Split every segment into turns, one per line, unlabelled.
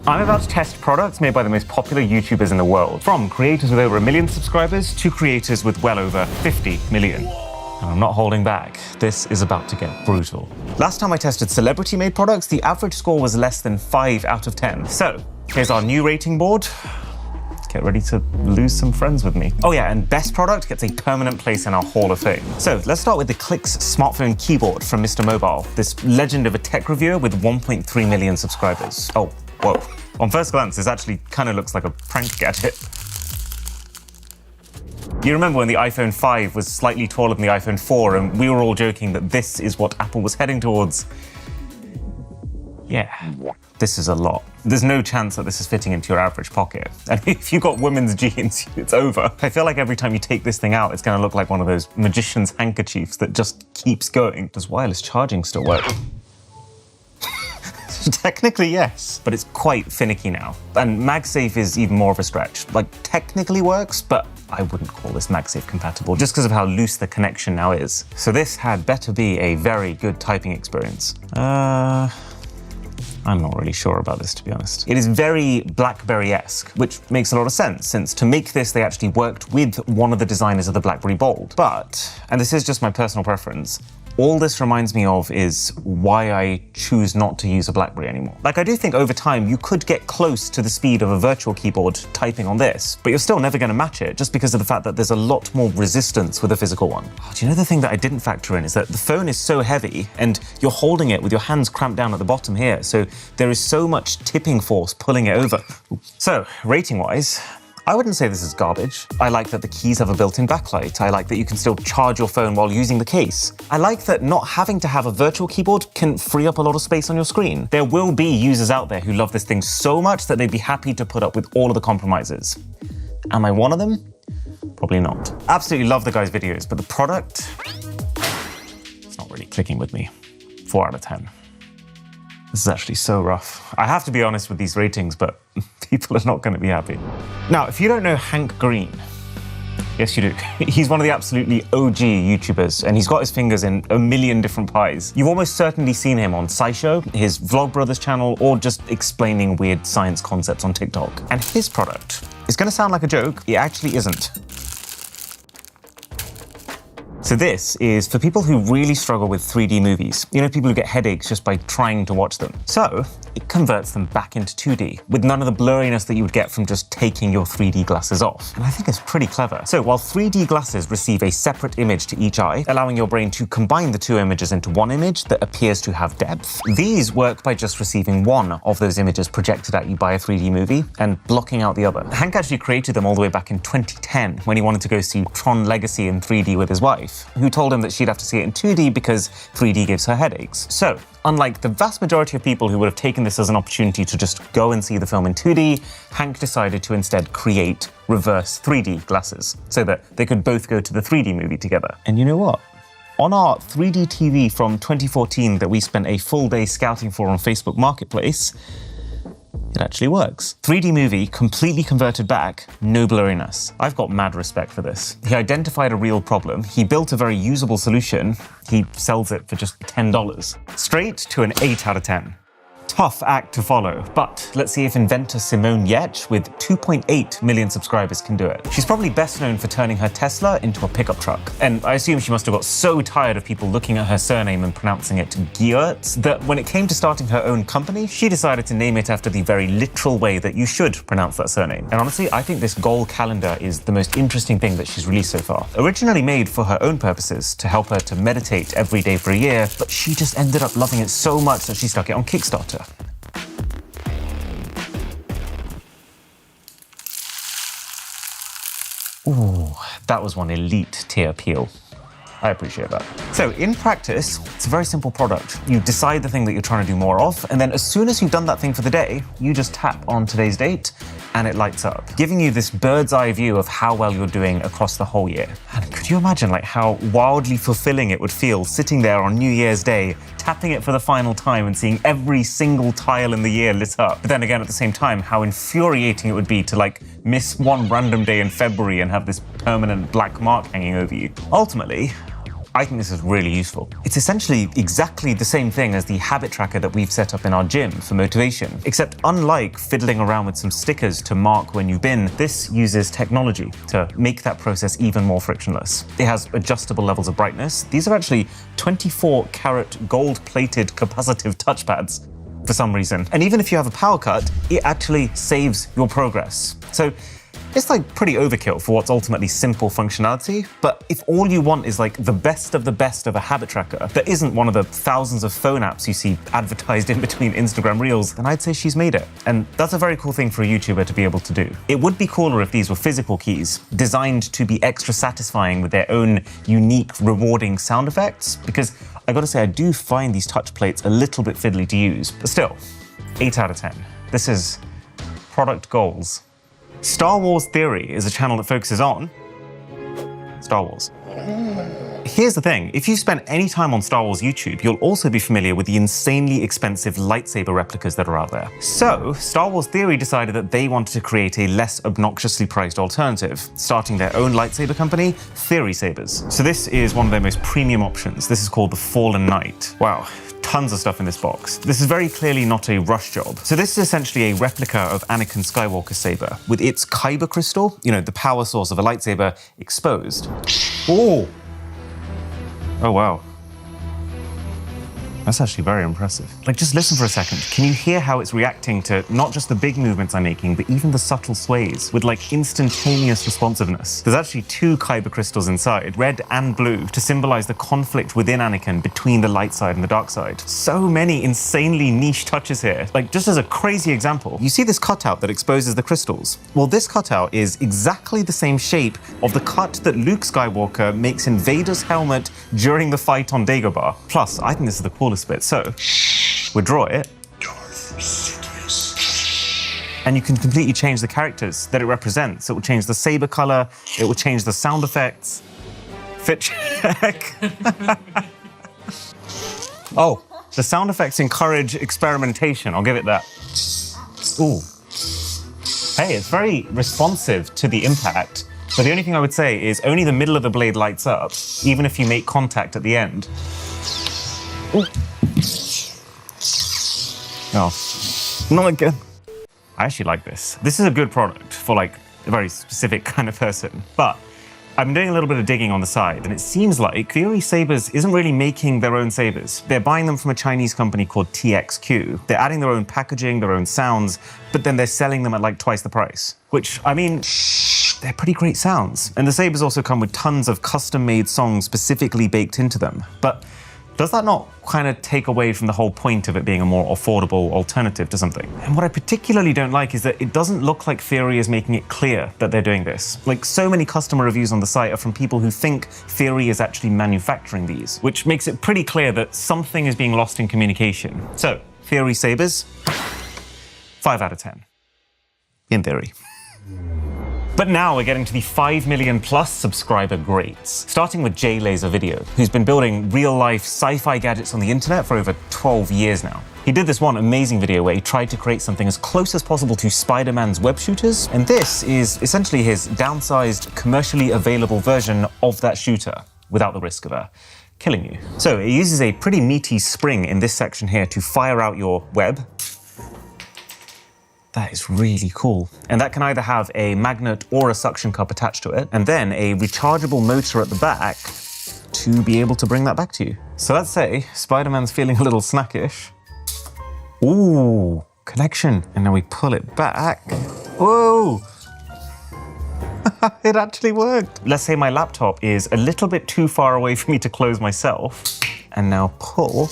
I'm about to test products made by the most popular YouTubers in the world, from creators with over 1 million subscribers to creators with well over 50 million. And I'm not holding back. This is about to get brutal. Last time I tested celebrity-made products, the average score was less than 5 out of 10. So, here's our new rating board. Get ready to lose some friends with me. Oh yeah, and best product gets a permanent place in our Hall of Fame. So let's start with the Clicks smartphone keyboard from Mr. Mobile, this legend of a tech reviewer with 1.3 million subscribers. Oh, whoa. On first glance, this actually kind of looks like a prank gadget. You remember when the iPhone 5 was slightly taller than the iPhone 4 and we were all joking that this is what Apple was heading towards? Yeah, this is a lot. There's no chance that this is fitting into your average pocket. And if you've got women's jeans, it's over. I feel like every time you take this thing out, it's gonna look like one of those magician's handkerchiefs that just keeps going. Does wireless charging still work? Technically, yes, but it's quite finicky now. And MagSafe is even more of a stretch. Like, technically works, but I wouldn't call this MagSafe compatible just because of how loose the connection now is. So this had better be a very good typing experience. I'm not really sure about this, to be honest. It is very BlackBerry-esque, which makes a lot of sense, since to make this, they actually worked with one of the designers of the BlackBerry Bold. But, and this is just my personal preference, all this reminds me of is why I choose not to use a BlackBerry anymore. Like, I do think over time you could get close to the speed of a virtual keyboard typing on this, but you're still never going to match it just because of the fact that there's a lot more resistance with a physical one. Oh, do you know the thing that I didn't factor in is that the phone is so heavy and you're holding it with your hands cramped down at the bottom here, so there is so much tipping force pulling it over. So, rating-wise, I wouldn't say this is garbage. I like that the keys have a built-in backlight. I like that you can still charge your phone while using the case. I like that not having to have a virtual keyboard can free up a lot of space on your screen. There will be users out there who love this thing so much that they'd be happy to put up with all of the compromises. Am I one of them? Probably not. Absolutely love the guy's videos, but the product, it's not really clicking with me. 4 out of 10. This is actually so rough. I have to be honest with these ratings, but people are not going to be happy. Now, if you don't know Hank Green, yes you do. He's one of the absolutely OG YouTubers, and he's got his fingers in a million different pies. You've almost certainly seen him on SciShow, his Vlogbrothers channel, or just explaining weird science concepts on TikTok. And his product is going to sound like a joke. It actually isn't. So this is for people who really struggle with 3D movies. You know, people who get headaches just by trying to watch them. So it converts them back into 2D with none of the blurriness that you would get from just taking your 3D glasses off. And I think it's pretty clever. So while 3D glasses receive a separate image to each eye, allowing your brain to combine the two images into one image that appears to have depth, these work by just receiving one of those images projected at you by a 3D movie and blocking out the other. Hank actually created them all the way back in 2010 when he wanted to go see Tron Legacy in 3D with his wife, who told him that she'd have to see it in 2D because 3D gives her headaches. So, unlike the vast majority of people who would have taken this as an opportunity to just go and see the film in 2D, Hank decided to instead create reverse 3D glasses so that they could both go to the 3D movie together. And you know what? On our 3D TV from 2014 that we spent a full day scouting for on Facebook Marketplace, it actually works. 3D movie, completely converted back, no blurriness. I've got mad respect for this. He identified a real problem, he built a very usable solution, he sells it for just $10. Straight to an 8 out of 10. Tough act to follow, but let's see if inventor Simone Yetch with 2.8 million subscribers can do it. She's probably best known for turning her Tesla into a pickup truck. And I assume she must have got so tired of people looking at her surname and pronouncing it Geertz that when it came to starting her own company, she decided to name it after the very literal way that you should pronounce that surname. And honestly, I think this goal calendar is the most interesting thing that she's released so far. Originally made for her own purposes, to help her to meditate every day for a year, but she just ended up loving it so much that she stuck it on Kickstarter. Ooh, that was one elite tier peel. I appreciate that. So in practice, it's a very simple product. You decide the thing that you're trying to do more of, and then as soon as you've done that thing for the day, you just tap on today's date, and it lights up, giving you this bird's eye view of how well you're doing across the whole year. And could you imagine like how wildly fulfilling it would feel sitting there on New Year's Day, tapping it for the final time and seeing every single tile in the year lit up. But then again, at the same time, how infuriating it would be to like miss one random day in February and have this permanent black mark hanging over you. Ultimately, I think this is really useful. It's essentially exactly the same thing as the habit tracker that we've set up in our gym for motivation, except unlike fiddling around with some stickers to mark when you've been, this uses technology to make that process even more frictionless. It has adjustable levels of brightness. These are actually 24-karat gold-plated capacitive touchpads for some reason. And even if you have a power cut, it actually saves your progress. So it's like pretty overkill for what's ultimately simple functionality, but if all you want is like the best of a habit tracker that isn't one of the thousands of phone apps you see advertised in between Instagram Reels, then I'd say she's made it. And that's a very cool thing for a YouTuber to be able to do. It would be cooler if these were physical keys, designed to be extra satisfying with their own unique, rewarding sound effects, because I gotta say, I do find these touch plates a little bit fiddly to use, but still, 8 out of 10. This is product goals. Star Wars Theory is a channel that focuses on Star Wars. Here's the thing, if you spent any time on Star Wars YouTube, you'll also be familiar with the insanely expensive lightsaber replicas that are out there. So, Star Wars Theory decided that they wanted to create a less obnoxiously priced alternative, starting their own lightsaber company, Theory Sabers. So this is one of their most premium options. This is called the Fallen Knight. Wow. Tons of stuff in this box. This is very clearly not a rush job. So this is essentially a replica of Anakin Skywalker's saber, with its kyber crystal, you know, the power source of a lightsaber, exposed. Oh! Oh, wow. That's actually very impressive. Like, just listen for a second. Can you hear how it's reacting to not just the big movements I'm making, but even the subtle sways with like instantaneous responsiveness? There's actually 2 kyber crystals inside, red and blue, to symbolize the conflict within Anakin between the light side and the dark side. So many insanely niche touches here. Like, just as a crazy example, you see this cutout that exposes the crystals? Well, this cutout is exactly the same shape of the cut that Luke Skywalker makes in Vader's helmet during the fight on Dagobah. Plus, I think this is the coolest bit. So, we draw it, and you can completely change the characters that it represents. It will change the saber color, it will change the sound effects. Fit check. Oh, the sound effects encourage experimentation, I'll give it that. Ooh. Hey, it's very responsive to the impact, but the only thing I would say is only the middle of the blade lights up, even if you make contact at the end. Ooh. Oh, not again. I actually like this. This is a good product for like a very specific kind of person, but I've been doing a little bit of digging on the side, and it seems like Theory Sabers isn't really making their own sabers. They're buying them from a Chinese company called TXQ. They're adding their own packaging, their own sounds, but then they're selling them at like twice the price, which, I mean, they're pretty great sounds. And the sabers also come with tons of custom-made songs specifically baked into them. But does that not kind of take away from the whole point of it being a more affordable alternative to something? And what I particularly don't like is that it doesn't look like Theory is making it clear that they're doing this. Like, so many customer reviews on the site are from people who think Theory is actually manufacturing these, which makes it pretty clear that something is being lost in communication. So, Theory Sabers, 5 out of 10. In theory. But now we're getting to the 5 million plus subscriber greats, starting with Jay Laser Video, who's been building real-life sci-fi gadgets on the internet for over 12 years now. He did this one amazing video where he tried to create something as close as possible to Spider-Man's web shooters, and this is essentially his downsized, commercially available version of that shooter, without the risk of killing you. So it uses a pretty meaty spring in this section here to fire out your web. That is really cool. And that can either have a magnet or a suction cup attached to it, and then a rechargeable motor at the back to be able to bring that back to you. So let's say Spider-Man's feeling a little snackish. Ooh, connection. And then we pull it back. Whoa! It actually worked. Let's say my laptop is a little bit too far away for me to close myself. And now pull.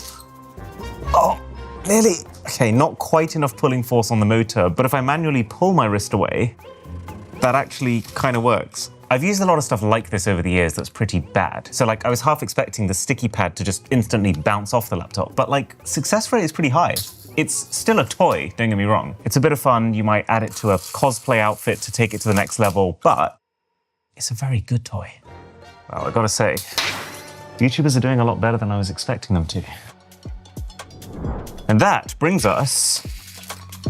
Oh, nearly. Okay, not quite enough pulling force on the motor, but if I manually pull my wrist away, that actually kind of works. I've used a lot of stuff like this over the years that's pretty bad. So like, I was half expecting the sticky pad to just instantly bounce off the laptop, but like, success rate is pretty high. It's still a toy, don't get me wrong. It's a bit of fun, you might add it to a cosplay outfit to take it to the next level, but it's a very good toy. Well, I gotta say, YouTubers are doing a lot better than I was expecting them to. And that brings us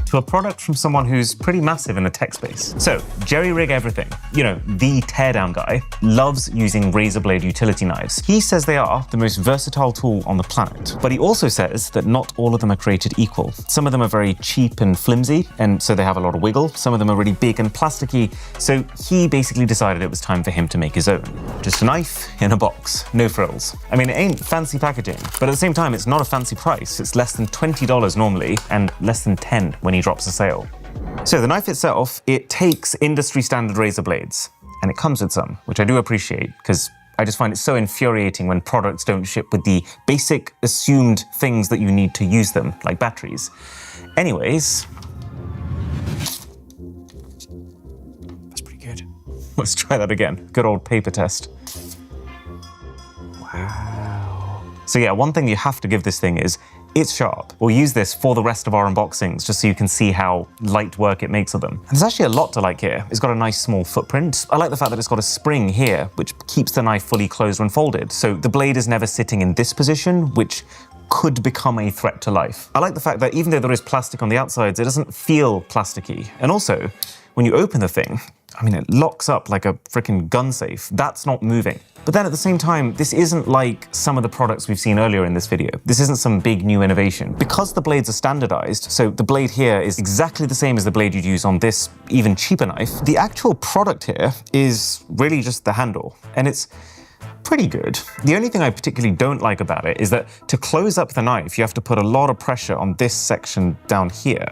to to a product from someone who's pretty massive in the tech space. So, Jerry Rig Everything, the teardown guy, loves using razor blade utility knives. He says they are the most versatile tool on the planet, but he also says that not all of them are created equal. Some of them are very cheap and flimsy, and so they have a lot of wiggle. Some of them are really big and plasticky, so he basically decided it was time for him to make his own. Just a knife in a box, no frills. I mean, it ain't fancy packaging, but at the same time, it's not a fancy price. It's less than $20 normally, and less than $10 when he drops a sale. So the knife itself, it takes industry standard razor blades, and it comes with some, which I do appreciate, because I just find it so infuriating when products don't ship with the basic assumed things that you need to use them, like batteries. Anyways, that's pretty good. Let's try that again. Good old paper test. Wow. So yeah, one thing you have to give this thing is it's sharp. We'll use this for the rest of our unboxings just so you can see how light work it makes of them. And there's actually a lot to like here. It's got a nice small footprint. I like the fact that it's got a spring here, which keeps the knife fully closed when folded. So the blade is never sitting in this position, which could become a threat to life. I like the fact that even though there is plastic on the outsides, it doesn't feel plasticky. And also, when you open the thing, it locks up like a freaking gun safe. That's not moving. But then at the same time, this isn't like some of the products we've seen earlier in this video. This isn't some big new innovation. Because the blades are standardized, so the blade here is exactly the same as the blade you'd use on this even cheaper knife, the actual product here is really just the handle. And it's pretty good. The only thing I particularly don't like about it is that to close up the knife, you have to put a lot of pressure on this section down here.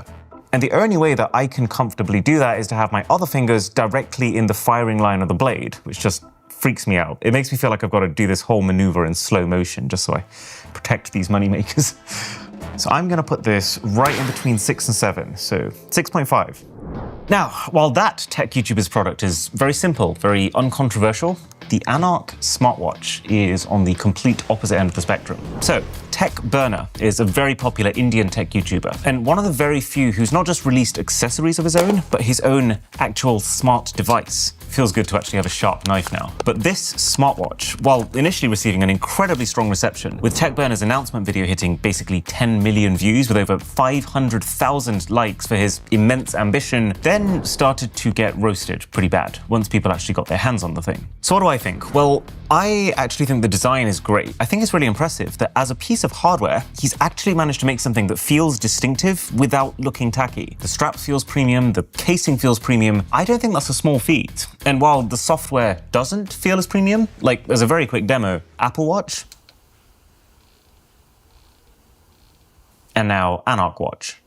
And the only way that I can comfortably do that is to have my other fingers directly in the firing line of the blade, which just freaks me out. It makes me feel like I've got to do this whole maneuver in slow motion just so I protect these moneymakers. So I'm going to put this right in between 6 and 7, so 6.5. Now, while that tech YouTuber's product is very simple, very uncontroversial, the Anarch smartwatch is on the complete opposite end of the spectrum. So, Techzone is a very popular Indian tech YouTuber, and one of the very few who's not just released accessories of his own, but his own actual smart device. Feels good to actually have a sharp knife now. But this smartwatch, while initially receiving an incredibly strong reception, with Techzone's announcement video hitting basically 10 million views with over 500,000 likes for his immense ambition, then started to get roasted pretty bad once people actually got their hands on the thing. So what do I think? Well, I actually think the design is great. I think it's really impressive that as a piece of hardware, he's actually managed to make something that feels distinctive without looking tacky. The strap feels premium, the casing feels premium. I don't think that's a small feat. And while the software doesn't feel as premium, like as a very quick demo, Apple Watch, and now Anarch Watch.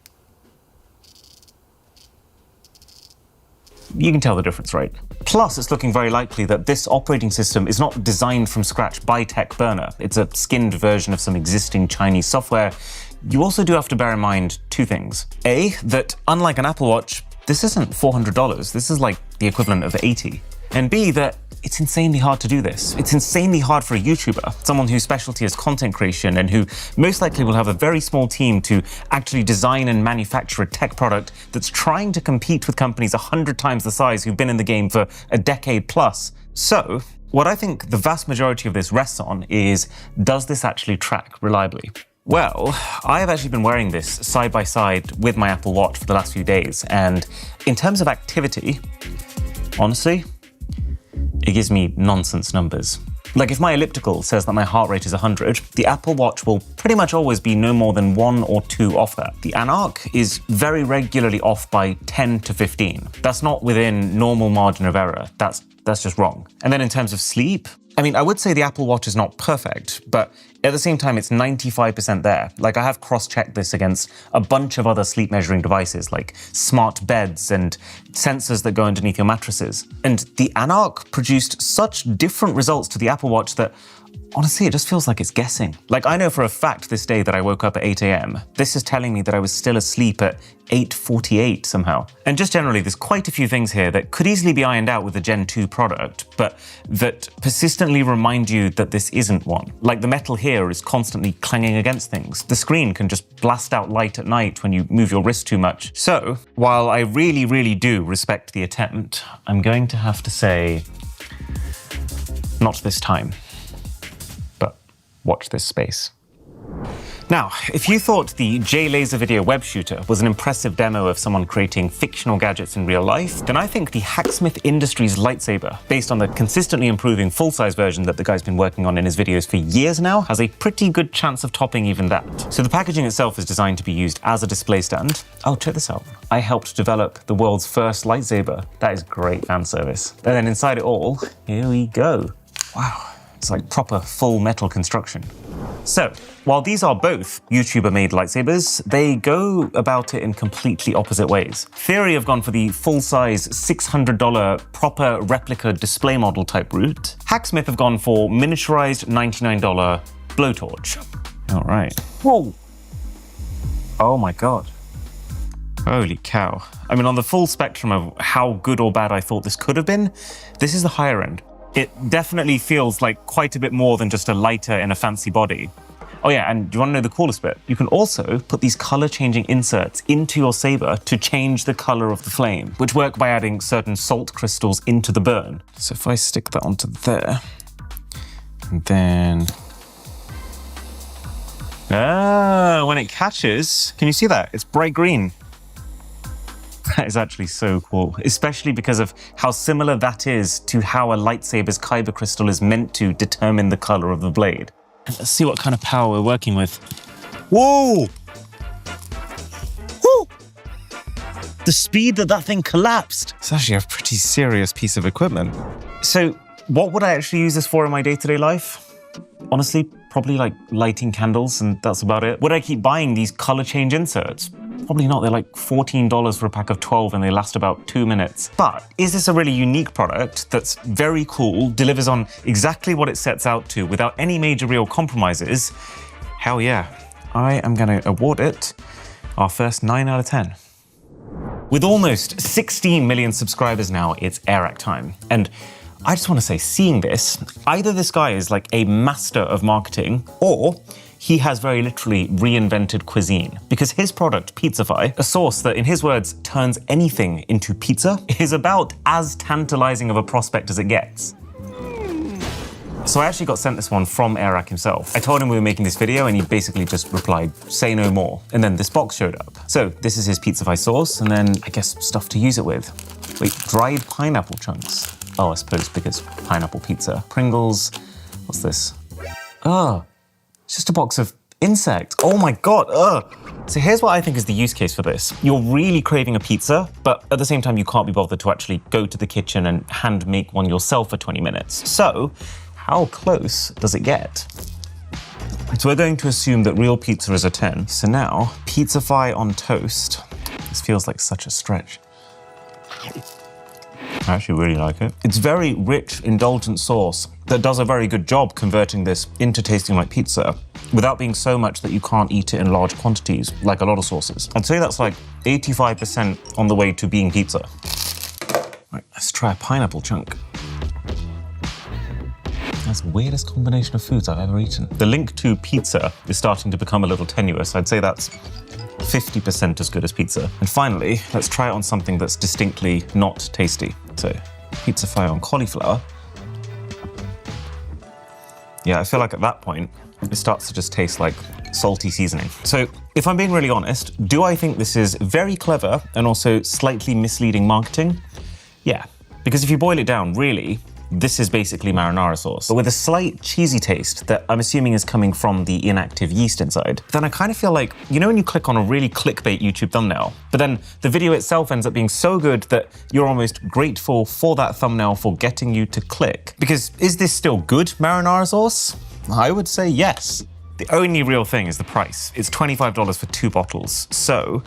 You can tell the difference, right? Plus, it's looking very likely that this operating system is not designed from scratch by Techzone. It's a skinned version of some existing Chinese software. You also do have to bear in mind two things. A, that unlike an Apple Watch, this isn't $400. This is like the equivalent of 80. And B, that it's insanely hard to do this. It's insanely hard for a YouTuber, someone whose specialty is content creation and who most likely will have a very small team to actually design and manufacture a tech product that's trying to compete with companies 100 times the size who've been in the game for a decade plus. So, what I think the vast majority of this rests on is, does this actually track reliably? Well, I have actually been wearing this side by side with my Apple Watch for the last few days, and in terms of activity, honestly, it gives me nonsense numbers. Like if my elliptical says that my heart rate is 100, the Apple Watch will pretty much always be no more than 1 or 2 off that. The Anarch is very regularly off by 10 to 15. That's not within normal margin of error. That's just wrong. And then in terms of sleep, I would say the Apple Watch is not perfect, but at the same time, it's 95% there. Like I have cross-checked this against a bunch of other sleep measuring devices like smart beds and sensors that go underneath your mattresses. And the Anarch produced such different results to the Apple Watch that honestly, it just feels like it's guessing. Like I know for a fact this day that I woke up at 8 a.m. This is telling me that I was still asleep at 8:48 somehow. And just generally, there's quite a few things here that could easily be ironed out with the Gen 2 product, but that persistently remind you that this isn't one. Like the metal here is constantly clanging against things. The screen can just blast out light at night when you move your wrist too much. So, while I really, really do respect the attempt, I'm going to have to say, not this time. Watch this space. Now, if you thought the J-Laser video web shooter was an impressive demo of someone creating fictional gadgets in real life, then I think the Hacksmith Industries lightsaber, based on the consistently improving full-size version that the guy's been working on in his videos for years now, has a pretty good chance of topping even that. So the packaging itself is designed to be used as a display stand. Oh, check this out. I helped develop the world's first lightsaber. That is great fan service. And then inside it all, here we go. Wow, it's like proper full metal construction. So, while these are both YouTuber-made lightsabers, they go about it in completely opposite ways. Theory have gone for the full-size $600 proper replica display model type route. Hacksmith have gone for miniaturized $99 blowtorch. All right. Whoa. Oh my God. Holy cow. I mean, on the full spectrum of how good or bad I thought this could have been, this is the higher end. It definitely feels like quite a bit more than just a lighter in a fancy body. Oh yeah, and do you want to know the coolest bit? You can also put these color-changing inserts into your saber to change the color of the flame, which work by adding certain salt crystals into the burn. So if I stick that onto there, and then... when it catches, can you see that? It's bright green. That is actually so cool, especially because of how similar that is to how a lightsaber's kyber crystal is meant to determine the color of the blade. Let's see what kind of power we're working with. Whoa! Woo! The speed that thing collapsed. It's actually a pretty serious piece of equipment. So what would I actually use this for in my day-to-day life? Honestly, probably like lighting candles, and that's about it. Would I keep buying these color change inserts? Probably not. They're like $14 for a pack of 12 and they last about 2 minutes. But is this a really unique product that's very cool, delivers on exactly what it sets out to without any major real compromises? Hell yeah. I am going to award it our first 9 out of 10. With almost 16 million subscribers now, it's Airac time. And I just want to say, seeing this, either this guy is like a master of marketing, or he has very literally reinvented cuisine. Because his product, Pizzafy, a sauce that, in his words, turns anything into pizza, is about as tantalizing of a prospect as it gets. So I actually got sent this one from Airac himself. I told him we were making this video and he basically just replied, say no more. And then this box showed up. So this is his Pizzafy sauce, and then I guess stuff to use it with. Wait, dried pineapple chunks. Oh, I suppose because pineapple pizza. Pringles, what's this? Oh, it's just a box of insects. Oh my God, So here's what I think is the use case for this. You're really craving a pizza, but at the same time, you can't be bothered to actually go to the kitchen and hand make one yourself for 20 minutes. So how close does it get? So we're going to assume that real pizza is a 10. So now, Pizzafy on toast. This feels like such a stretch. I actually really like it. It's very rich, indulgent sauce that does a very good job converting this into tasting like pizza without being so much that you can't eat it in large quantities, like a lot of sauces. I'd say that's like 85% on the way to being pizza. Right, let's try a pineapple chunk. That's the weirdest combination of foods I've ever eaten. The link to pizza is starting to become a little tenuous. I'd say that's 50% as good as pizza. And finally, let's try it on something that's distinctly not tasty. So, Pizzafy on cauliflower. Yeah, I feel like at that point, it starts to just taste like salty seasoning. So, if I'm being really honest, do I think this is very clever and also slightly misleading marketing? Yeah, because if you boil it down, really, this is basically marinara sauce, but with a slight cheesy taste that I'm assuming is coming from the inactive yeast inside. Then I kind of feel like, you know when you click on a really clickbait YouTube thumbnail, but then the video itself ends up being so good that you're almost grateful for that thumbnail for getting you to click. Because is this still good marinara sauce? I would say yes. The only real thing is the price. It's $25 for 2 bottles, so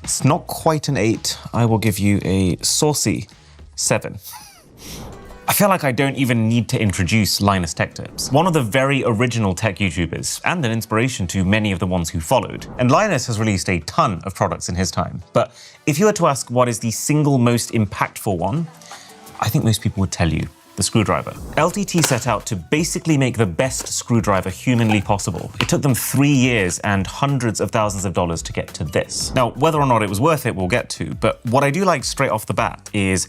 it's not quite an 8. I will give you a saucy 7. I feel like I don't even need to introduce Linus Tech Tips, one of the very original tech YouTubers and an inspiration to many of the ones who followed. And Linus has released a ton of products in his time. But if you were to ask what is the single most impactful one, I think most people would tell you the screwdriver. LTT set out to basically make the best screwdriver humanly possible. It took them 3 years and hundreds of thousands of dollars to get to this. Now, whether or not it was worth it, we'll get to, but what I do like straight off the bat is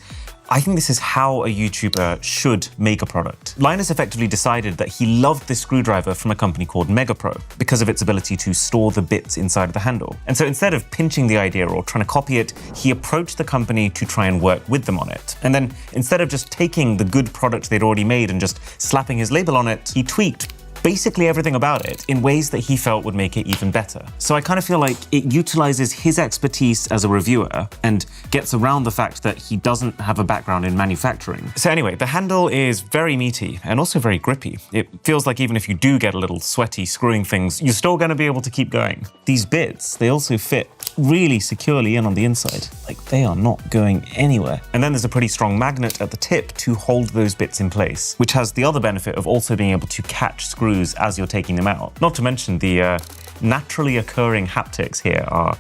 I think this is how a YouTuber should make a product. Linus effectively decided that he loved this screwdriver from a company called MegaPro because of its ability to store the bits inside of the handle. And so instead of pinching the idea or trying to copy it, he approached the company to try and work with them on it. And then instead of just taking the good product they'd already made and just slapping his label on it, he tweaked basically everything about it in ways that he felt would make it even better. So I kind of feel like it utilizes his expertise as a reviewer and gets around the fact that he doesn't have a background in manufacturing. So anyway, the handle is very meaty and also very grippy. It feels like even if you do get a little sweaty screwing things, you're still gonna be able to keep going. These bits, they also fit really securely in on the inside. Like, they are not going anywhere. And then there's a pretty strong magnet at the tip to hold those bits in place, which has the other benefit of also being able to catch screws as you're taking them out. Not to mention the naturally occurring haptics here are,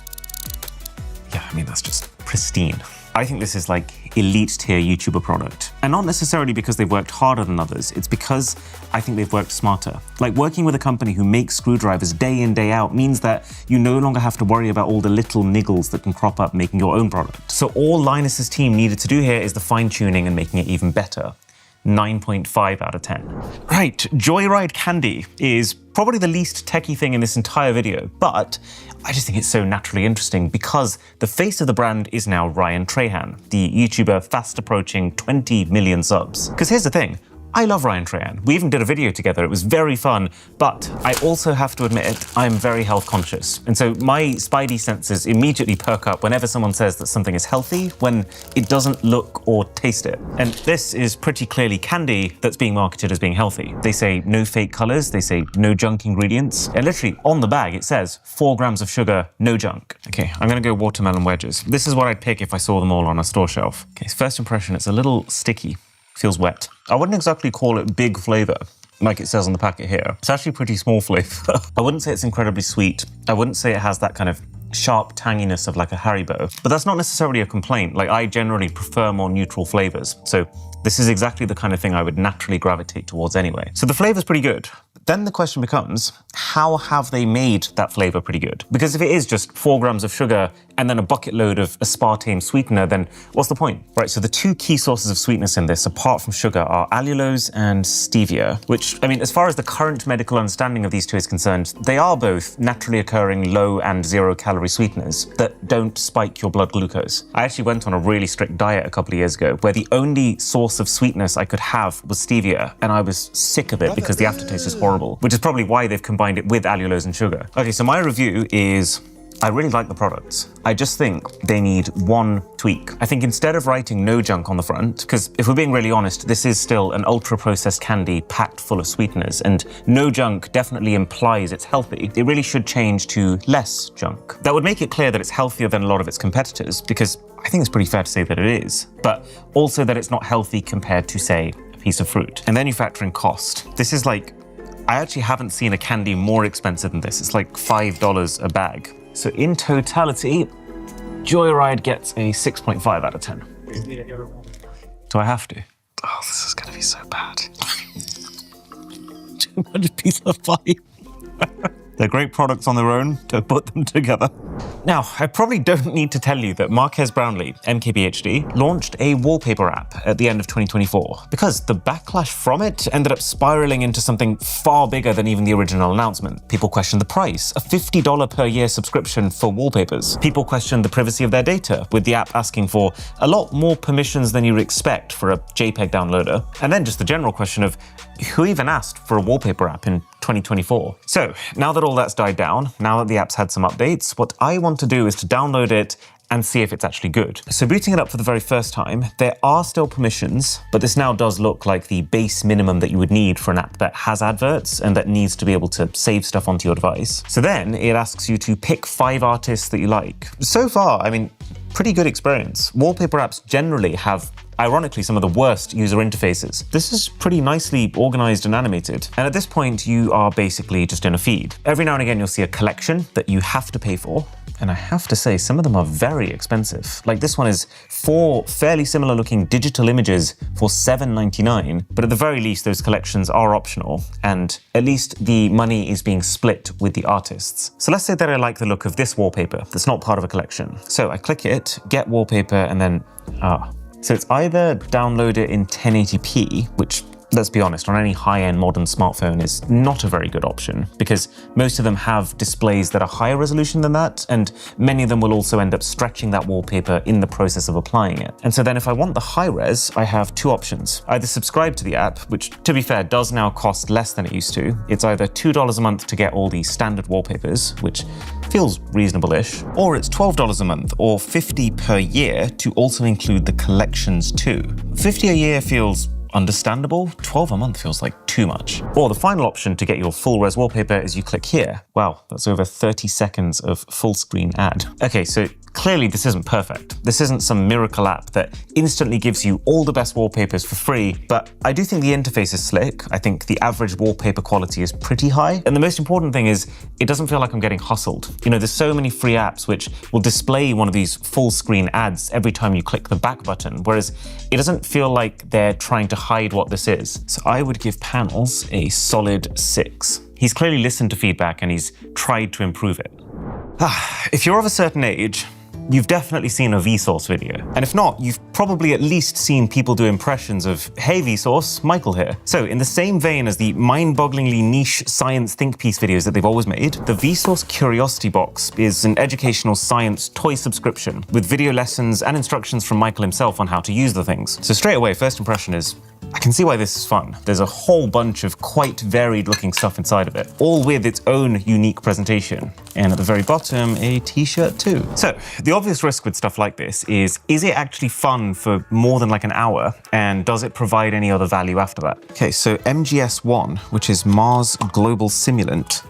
yeah, I mean, that's just pristine. I think this is like elite tier YouTuber product. And not necessarily because they've worked harder than others, it's because I think they've worked smarter. Like, working with a company who makes screwdrivers day in, day out means that you no longer have to worry about all the little niggles that can crop up making your own product. So all Linus's team needed to do here is the fine tuning and making it even better. 9.5 out of 10. Right, Joyride Candy is probably the least techie thing in this entire video, but I just think it's so naturally interesting because the face of the brand is now Ryan Trahan, the YouTuber fast approaching 20 million subs. Because here's the thing, I love Ryan Trahan. We even did a video together. It was very fun, but I also have to admit it, I'm very health conscious. And so my spidey senses immediately perk up whenever someone says that something is healthy when it doesn't look or taste it. And this is pretty clearly candy that's being marketed as being healthy. They say no fake colors, they say no junk ingredients. And literally on the bag, it says 4 grams of sugar, no junk. Okay, I'm gonna go watermelon wedges. This is what I'd pick if I saw them all on a store shelf. Okay, first impression, it's a little sticky. Feels wet. I wouldn't exactly call it big flavor, like it says on the packet here. It's actually pretty small flavor. I wouldn't say it's incredibly sweet. I wouldn't say it has that kind of sharp tanginess of like a Haribo, but that's not necessarily a complaint. Like, I generally prefer more neutral flavors. So this is exactly the kind of thing I would naturally gravitate towards anyway. So the flavor's pretty good. Then the question becomes, how have they made that flavor pretty good? Because if it is just 4 grams of sugar and then a bucket load of aspartame sweetener, then what's the point? Right, so the 2 key sources of sweetness in this, apart from sugar, are allulose and stevia, which, I mean, as far as the current medical understanding of these two is concerned, they are both naturally occurring low and 0 calorie sweeteners that don't spike your blood glucose. I actually went on a really strict diet a couple of years ago where the only source of sweetness I could have was stevia, and I was sick of it because the aftertaste is horrible, which is probably why they've combined it with allulose and sugar. Okay, so my review is, I really like the products. I just think they need one tweak. I think instead of writing no junk on the front, because if we're being really honest, this is still an ultra-processed candy packed full of sweeteners, and no junk definitely implies it's healthy. It really should change to less junk. That would make it clear that it's healthier than a lot of its competitors, because I think it's pretty fair to say that it is, but also that it's not healthy compared to, say, a piece of fruit. And then you factor in cost. This is like, I actually haven't seen a candy more expensive than this. It's like $5 a bag. So in totality, Joyride gets a 6.5 out of 10. Do I have to? Oh, this is gonna be so bad. Too much piece of pie. They're great products on their own, to put them together. Now, I probably don't need to tell you that Marques Brownlee, MKBHD, launched a wallpaper app at the end of 2024 because the backlash from it ended up spiraling into something far bigger than even the original announcement. People questioned the price, a $50 per year subscription for wallpapers. People questioned the privacy of their data, with the app asking for a lot more permissions than you'd expect for a JPEG downloader. And then just the general question of who even asked for a wallpaper app in 2024? So now that all that's died down, now that the app's had some updates, what I want to do is to download it and see if it's actually good. So booting it up for the very first time, there are still permissions, but this now does look like the base minimum that you would need for an app that has adverts and that needs to be able to save stuff onto your device. So then it asks you to pick 5 artists that you like. So far, I mean, pretty good experience. Wallpaper apps generally have, ironically, some of the worst user interfaces. This is pretty nicely organized and animated. And at this point, you are basically just in a feed. Every now and again, you'll see a collection that you have to pay for. And I have to say, some of them are very expensive. Like this one is 4 fairly similar looking digital images for $7.99. But at the very least, those collections are optional. And at least the money is being split with the artists. So let's say that I like the look of this wallpaper that's not part of a collection. So I click it, get wallpaper, and then, So it's either download it in 1080p, which, let's be honest, on any high-end modern smartphone is not a very good option because most of them have displays that are higher resolution than that, and many of them will also end up stretching that wallpaper in the process of applying it. And so then if I want the high res, I have two options. Either subscribe to the app, which to be fair does now cost less than it used to. It's either $2 a month to get all the standard wallpapers, which feels reasonable-ish, or it's $12 a month or $50 per year to also include the collections too. $50 a year feels understandable. 12 a month feels like too much. Or the final option to get your full res wallpaper is you click here. Wow, that's over 30 seconds of full screen ad. Okay, so clearly this isn't perfect. This isn't some miracle app that instantly gives you all the best wallpapers for free, but I do think the interface is slick. I think the average wallpaper quality is pretty high. And the most important thing is it doesn't feel like I'm getting hustled. You know, there's so many free apps which will display one of these full screen ads every time you click the back button, whereas it doesn't feel like they're trying to hide what this is. So I would give Panels a solid 6. He's clearly listened to feedback and he's tried to improve it. If you're of a certain age, you've definitely seen a Vsauce video. And if not, you've probably at least seen people do impressions of, "Hey Vsauce, Michael here." So in the same vein as the mind-bogglingly niche science think piece videos that they've always made, the Vsauce Curiosity Box is an educational science toy subscription with video lessons and instructions from Michael himself on how to use the things. So straight away, first impression is, I can see why this is fun. There's a whole bunch of quite varied looking stuff inside of it, all with its own unique presentation. And at the very bottom, a t-shirt too. So the obvious risk with stuff like this is it actually fun for more than like an hour? And does it provide any other value after that? Okay, so MGS-1, which is Mars Global Simulant.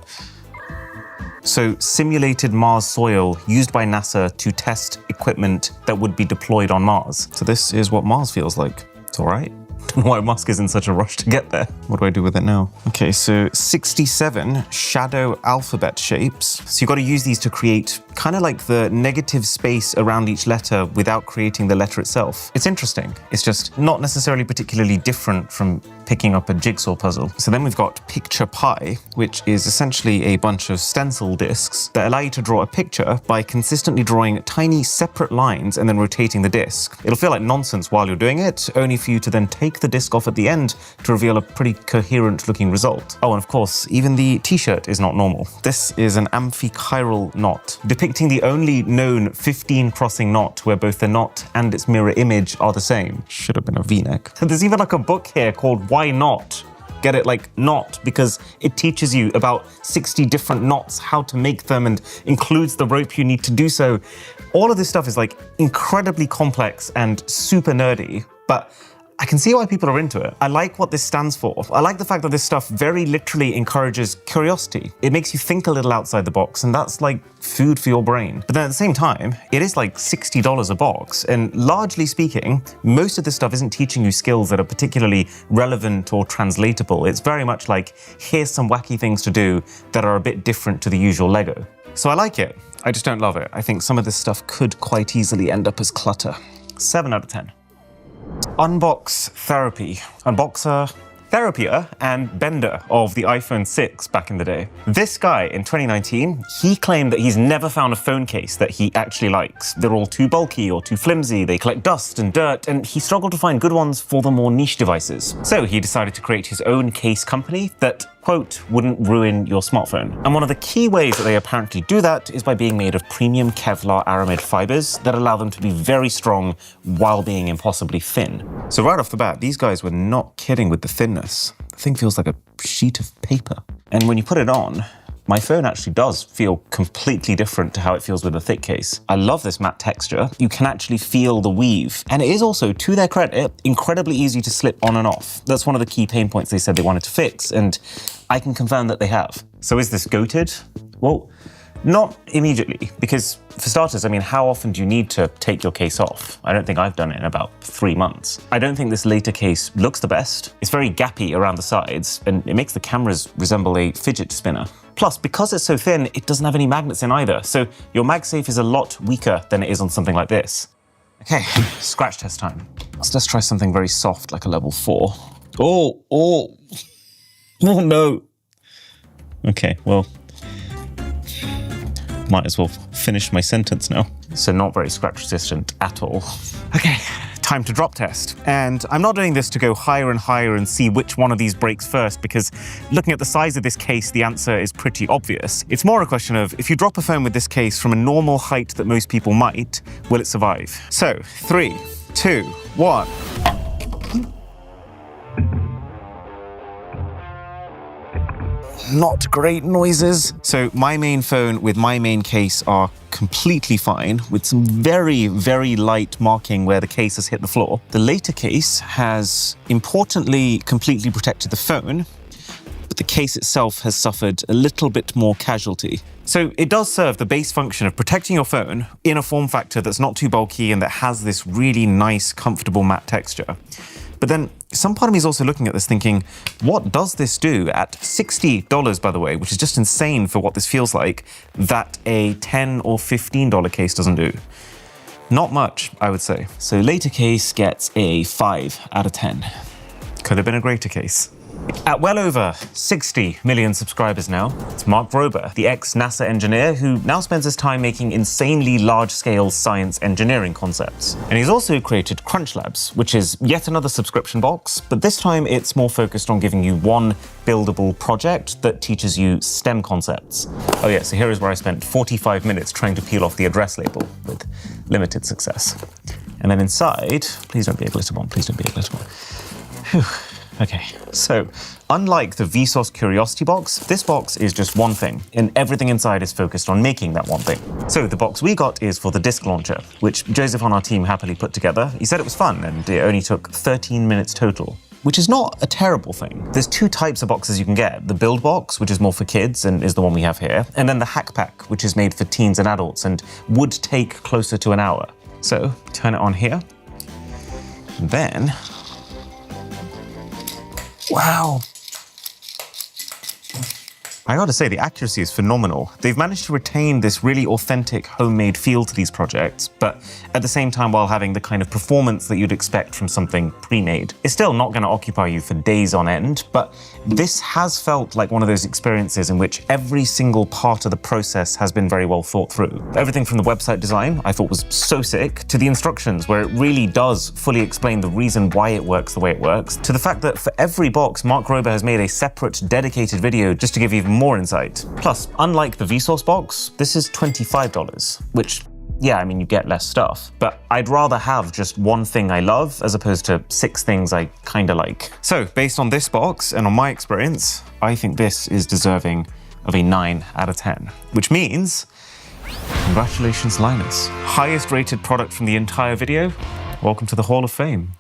So simulated Mars soil used by NASA to test equipment that would be deployed on Mars. So this is what Mars feels like. It's all right. Don't know why Musk is in such a rush to get there. What do I do with it now? Okay, so 67 shadow alphabet shapes. So you've got to use these to create kind of like the negative space around each letter without creating the letter itself. It's interesting. It's just not necessarily particularly different from picking up a jigsaw puzzle. So then we've got Picture Pie, which is essentially a bunch of stencil discs that allow you to draw a picture by consistently drawing tiny separate lines and then rotating the disc. It'll feel like nonsense while you're doing it, only for you to then take the disc off at the end to reveal a pretty coherent looking result. Oh, and of course, even the t-shirt is not normal. This is an amphichiral knot, depicting the only known 15 crossing knot where both the knot and its mirror image are the same. Should have been a V-neck. There's even like a book here called Why Not? Get it, like knot, because it teaches you about 60 different knots, how to make them, and includes the rope you need to do so. All of this stuff is like incredibly complex and super nerdy, but I can see why people are into it. I like what this stands for. I like the fact that this stuff very literally encourages curiosity. It makes you think a little outside the box, and that's like food for your brain. But then at the same time, it is like $60 a box, and largely speaking, most of this stuff isn't teaching you skills that are particularly relevant or translatable. It's very much like, here's some wacky things to do that are a bit different to the usual Lego. So I like it. I just don't love it. I think some of this stuff could quite easily end up as clutter. 7 out of 10. Unbox Therapy. Unboxer, Therapier, and Bender of the iPhone 6 back in the day. This guy in 2019, he claimed that he's never found a phone case that he actually likes. They're all too bulky or too flimsy, they collect dust and dirt, and he struggled to find good ones for the more niche devices. So he decided to create his own case company that, quote, wouldn't ruin your smartphone. And one of the key ways that they apparently do that is by being made of premium Kevlar aramid fibers that allow them to be very strong while being impossibly thin. So right off the bat, these guys were not kidding with the thinness. The thing feels like a sheet of paper. And when you put it on, my phone actually does feel completely different to how it feels with a thick case. I love this matte texture. You can actually feel the weave. And it is also, to their credit, incredibly easy to slip on and off. That's one of the key pain points they said they wanted to fix, and I can confirm that they have. So is this goated? Well, not immediately, because for starters, I mean, how often do you need to take your case off? I don't think I've done it in about 3 months. I don't think this later case looks the best. It's very gappy around the sides, and it makes the cameras resemble a fidget spinner. Plus, because it's so thin, it doesn't have any magnets in either, so your MagSafe is a lot weaker than it is on something like this. Okay, scratch test time. Let's try something very soft, like a level 4. Oh no. Okay, well, might as well finish my sentence now. So not very scratch resistant at all. Okay, time to drop test. And I'm not doing this to go higher and higher and see which one of these breaks first, because looking at the size of this case, the answer is pretty obvious. It's more a question of, if you drop a phone with this case from a normal height that most people might, will it survive? So, 3, 2, 1. Not great noises. So my main phone with my main case are completely fine, with some very, very light marking where the case has hit the floor. The later case has importantly completely protected the phone, but the case itself has suffered a little bit more casualty. So it does serve the base function of protecting your phone in a form factor that's not too bulky and that has this really nice, comfortable matte texture. But then some part of me is also looking at this thinking, what does this do at $60, by the way, which is just insane for what this feels like, that a $10 or $15 case doesn't do? Not much, I would say. So later case gets a 5 out of 10. Could have been a greater case. At well over 60 million subscribers now, it's Mark Rober, the ex-NASA engineer who now spends his time making insanely large-scale science engineering concepts. And he's also created Crunch Labs, which is yet another subscription box, but this time it's more focused on giving you one buildable project that teaches you STEM concepts. Oh yeah, so here is where I spent 45 minutes trying to peel off the address label with limited success. And then inside, please don't be a glitter bomb, please don't be a glitter bomb. Whew. Okay, so unlike the Vsauce Curiosity box, this box is just one thing, and everything inside is focused on making that one thing. So the box we got is for the disk launcher, which Joseph on our team happily put together. He said it was fun, and it only took 13 minutes total, which is not a terrible thing. There's two types of boxes you can get. The build box, which is more for kids and is the one we have here, and then the hack pack, which is made for teens and adults and would take closer to an hour. So turn it on here, and then wow. I gotta say, the accuracy is phenomenal. They've managed to retain this really authentic homemade feel to these projects, but at the same time while having the kind of performance that you'd expect from something pre-made. It's still not gonna occupy you for days on end, but this has felt like one of those experiences in which every single part of the process has been very well thought through. Everything from the website design, I thought was so sick, to the instructions where it really does fully explain the reason why it works the way it works, to the fact that for every box, Mark Rober has made a separate dedicated video just to give even more insight. Plus, unlike the Vsauce box, this is $25, which, yeah, I mean, you get less stuff, but I'd rather have just one thing I love as opposed to 6 things I kinda like. So, based on this box and on my experience, I think this is deserving of a 9 out of 10, which means, congratulations, Linus. Highest rated product from the entire video. Welcome to the Hall of Fame.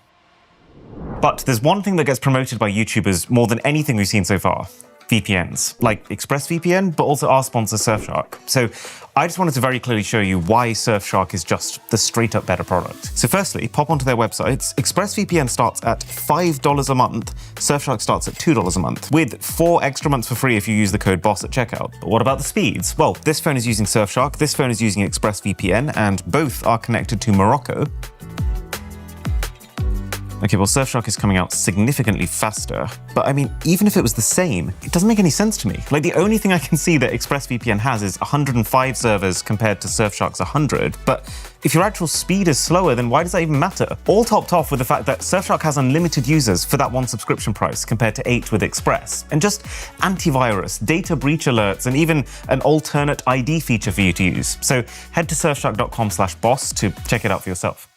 But there's one thing that gets promoted by YouTubers more than anything we've seen so far. VPNs, like ExpressVPN, but also our sponsor Surfshark. So I just wanted to very clearly show you why Surfshark is just the straight up better product. So firstly, pop onto their websites. ExpressVPN starts at $5 a month. Surfshark starts at $2 a month, with 4 extra months for free if you use the code BOSS at checkout. But what about the speeds? Well, this phone is using Surfshark, this phone is using ExpressVPN, and both are connected to Morocco. Okay, well, Surfshark is coming out significantly faster, but I mean, even if it was the same, it doesn't make any sense to me. Like, the only thing I can see that ExpressVPN has is 105 servers compared to Surfshark's 100, but if your actual speed is slower, then why does that even matter? All topped off with the fact that Surfshark has unlimited users for that one subscription price compared to 8 with Express, and just antivirus, data breach alerts, and even an alternate ID feature for you to use. So head to surfshark.com/boss to check it out for yourself.